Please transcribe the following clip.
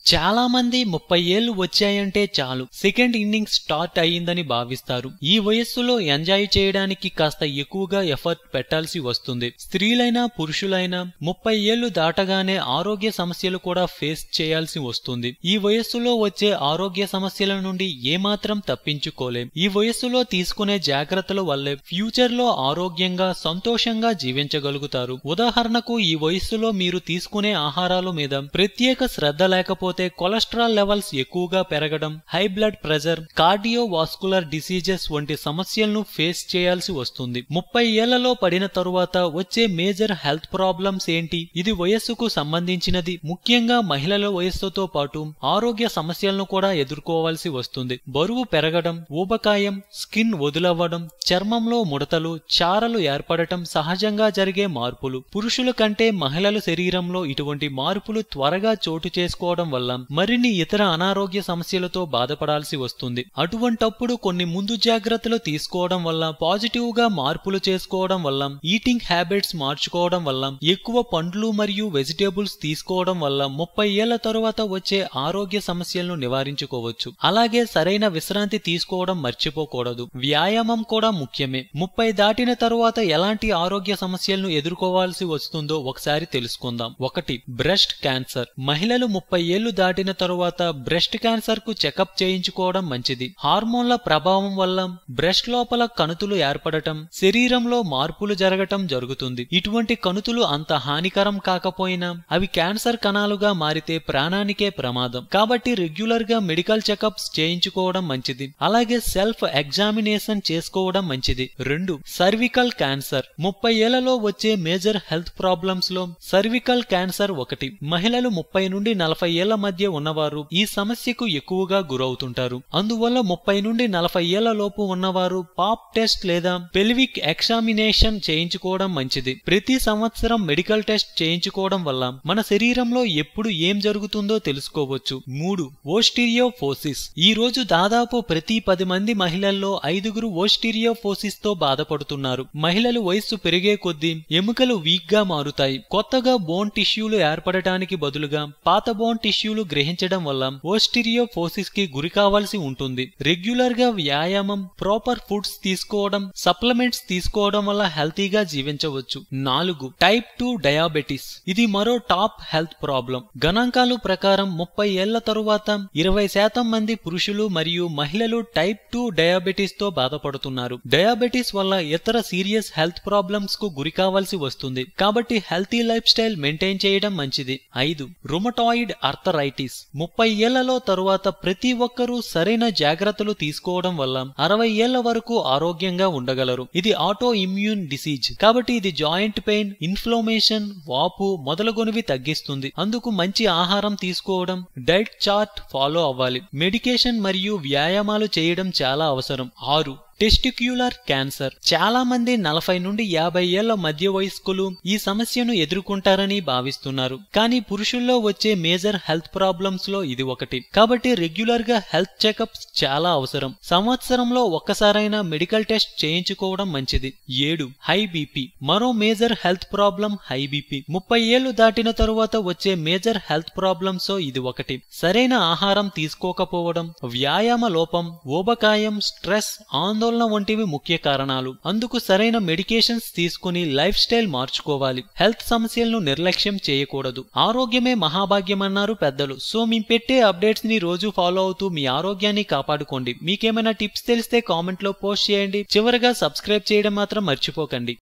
చాలా మంది 30 ఏళ్లు వచ్చాయంటే చాలు సెకండ్ ఇన్నింగ్స్ స్టార్ట్ అయ్యిందని భావిస్తారు. ఈ వయస్సులో ఎంజాయ్ చేయడానికి కాస్త ఎక్కువగా ఎఫర్ట్ పెట్టాల్సి వస్తుంది. స్త్రీలైనా పురుషులైనా 30 ఏళ్లు దాటగానే ఆరోగ్య సమస్యలు కూడా ఫేస్ చేయాల్సి వస్తుంది. ఈ వయస్సులో వచ్చే ఆరోగ్య సమస్యల నుండి ఏమాత్రం తప్పించుకోలేం. ఈ వయస్సులో తీసుకునే జాగ్రత్తల వల్లే ఫ్యూచర్ లో ఆరోగ్యంగా సంతోషంగా జీవించగలుగుతారు. ఉదాహరణకు ఈ వయస్సులో మీరు తీసుకునే ఆహారాల మీద ప్రత్యేక శ్రద్ధ లేకపోతే కొలెస్ట్రాల్ లెవెల్స్ ఎక్కువగా పెరగడం, high blood pressure, cardiovascular diseases వంటి సమస్యలను ఫేస్ చేయాల్సి వస్తుంది. 30 ఏళ్లలో పడిన తరువాత వచ్చే మేజర్ హెల్త్ ప్రాబ్లమ్స్ ఏంటి? ఇది వయస్సుకు సంబంధించినది. ముఖ్యంగా మహిళల వయస్సుతో పాటు ఆరోగ్య సమస్యలను కూడా ఎదుర్కోవాల్సి వస్తుంది. బరువు పెరగడం, ఊబకాయం, స్కిన్ వదులవ్వడం, చర్మంలో ముడతలు, చారలు ఏర్పడటం సహజంగా జరిగే మార్పులు. పురుషుల కంటే మహిళల శరీరంలో ఇటువంటి మార్పులు త్వరగా చోటు చేసుకోవడం వల్ల మరిన్ని ఇతర అనారోగ్య సమస్యలతో బాధపడాల్సి వస్తుంది. అటువంటప్పుడు కొన్ని ముందు జాగ్రత్తలు తీసుకోవడం వల్ల, పాజిటివ్ గా మార్పులు చేసుకోవడం వల్ల, ఈటింగ్ హ్యాబిట్స్ మార్చుకోవడం వల్ల, ఎక్కువ పండ్లు మరియు వెజిటేబుల్స్ తీసుకోవడం వల్ల 30 ఏళ్ల తరువాత వచ్చే ఆరోగ్య సమస్యలను నివారించుకోవచ్చు. అలాగే సరైన విశ్రాంతి తీసుకోవడం మర్చిపోకూడదు. వ్యాయామం కూడా ముఖ్యమే. 30 దాటిన తరువాత ఎలాంటి ఆరోగ్య సమస్యలను ఎదుర్కోవాల్సి వస్తుందో ఒకసారి తెలుసుకుందాం. 1. Breast cancer. మహిళలు 30 ఏళ్లు దాటిన తరువాత బ్రెస్ట్ క్యాన్సర్ కు చెకప్ చేయించుకోవడం మంచిది. హార్మోన్ల ప్రభావం వల్ల బ్రెస్ట్ లోపల కణుతులు ఏర్పడటం, శరీరంలో మార్పులు జరగటం జరుగుతుంది. ఇటువంటి కణుతులు అంత హానికరం కాకపోయినా అవి క్యాన్సర్ కణాలుగా మారితే ప్రాణానికే ప్రమాదం. కాబట్టి రెగ్యులర్ గా మెడికల్ చెకప్స్ చేయించుకోవడం మంచిది. అలాగే సెల్ఫ్ ఎగ్జామినేషన్ చేసుకోవడం మంచిది. 2. Cervical cancer. 30 ఏళ్లలో వచ్చే మేజర్ హెల్త్ ప్రాబ్లమ్స్ లో సర్వికల్ క్యాన్సర్ ఒకటి. మహిళలు 30 నుండి 40 ఏళ్ల మధ్య ఉన్నవారు ఈ సమస్యకు ఎక్కువగా గురవుతుంటారు. అందువల్ల 30 నుండి 40 ఏళ్ల లోపు ఉన్నవారు పాప్ టెస్ట్ లేదా పెల్విక్ ఎగ్జామినేషన్ చేయించుకోవడం మంచిది. ప్రతి సంవత్సరం మెడికల్ టెస్ట్ చేయించుకోవడం వల్ల మన శరీరంలో ఎప్పుడు ఏం జరుగుతుందో తెలుసుకోవచ్చు. 3. ఓస్టిరియోఫోసిస్. ఈ రోజు దాదాపు ప్రతి 10 మంది మహిళల్లో 5 ఓస్టిరియోఫోసిస్ తో బాధపడుతున్నారు. మహిళలు వయస్సు పెరిగే కొద్దీ ఎముకలు వీక్ గా మారుతాయి. కొత్తగా బోన్ టిష్యూలు ఏర్పడటానికి బదులుగా పాత బోన్ టిష్యూలు గ్రహించడం వల్ల ఓస్టిరియోఫోసిస్ కి గురి కావాల్సి ఉంటుంది. రెగ్యులర్ గా వ్యాయామం, ప్రాపర్ ఫుడ్స్ తీసుకోవడం, సప్లిమెంట్స్ తీసుకోవడం వల్ల హెల్తీగా జీవించవచ్చు. 4. Type 2 diabetes. ఇది మరో టాప్ హెల్త్ ప్రాబ్లం. గణాంకాల ప్రకారం 30 ఏళ్ల తరువాత 20% మంది పురుషులు మరియు మహిళలు టైప్ 2 డయాబెటిస్ తో బాధపడుతున్నారు. డయాబెటిస్ వల్ల ఇతర సీరియస్ హెల్త్ ప్రాబ్లమ్స్ కు గురి కావాల్సి వస్తుంది. కాబట్టి హెల్తీ లైఫ్ స్టైల్ మెయింటైన్ చేయడం మంచిది. 5. Rheumatoid arthritis. 30 ఏళ్లలో తరువాత ప్రతి ఒక్కరూ సరైన జాగ్రత్తలు తీసుకోవడం వల్ల 60 ఏళ్ల వరకు ఆరోగ్యంగా ఉండగలరు. ఇది ఆటో ఇమ్యూన్ డిసీజ్. కాబట్టి ఇది జాయింట్ పెయిన్, ఇన్ఫ్లమేషన్, వాపు మొదలగునవి తగ్గిస్తుంది. అందుకు మంచి ఆహారం తీసుకోవడం, డైట్ చార్ట్ ఫాలో అవ్వాలి. మెడికేషన్ మరియు వ్యాయామాలు చేయడం చాలా అవసరం. 6. Testicular cancer. చాలా మంది 40 నుండి 50 ఏళ్ల మధ్య వయస్కులు ఈ సమస్యను ఎదుర్కొంటారని భావిస్తున్నారు. కానీ పురుషుల్లో వచ్చే మేజర్ హెల్త్ ప్రాబ్లమ్స్ లో ఇది ఒకటి. కాబట్టి రెగ్యులర్ గా హెల్త్ చెకప్స్ చాలా అవసరం. సంవత్సరంలో ఒక్కసారైనా మెడికల్ టెస్ట్ చేయించుకోవడం మంచిది. 7. High BP. మరో major health problem high BP. 30 ఏళ్లు దాటిన తరువాత వచ్చే మేజర్ హెల్త్ ప్రాబ్లమ్స్ లో ఇది ఒకటి. సరైన ఆహారం తీసుకోకపోవడం, వ్యాయామ లోపం, ఊబకాయం, స్ట్రెస్, ఆందోళన వంటివి ముఖ్య కారణాలు. అందుకు సరైన మెడికేషన్స్ తీసుకుని లైఫ్ స్టైల్ మార్చుకోవాలి. హెల్త్ సమస్యలను నిర్లక్ష్యం చేయకూడదు. ఆరోగ్యమే మహాభాగ్యమన్నారు పెద్దలు. సో మేము పెట్టే అప్డేట్స్ ని రోజు ఫాలో అవుతూ మీ ఆరోగ్యాన్ని కాపాడుకోండి. మీకేమైనా టిప్స్ తెలిస్తే కామెంట్ లో పోస్ట్ చేయండి. చివరగా సబ్స్క్రైబ్ చేయడం మాత్రం మర్చిపోకండి.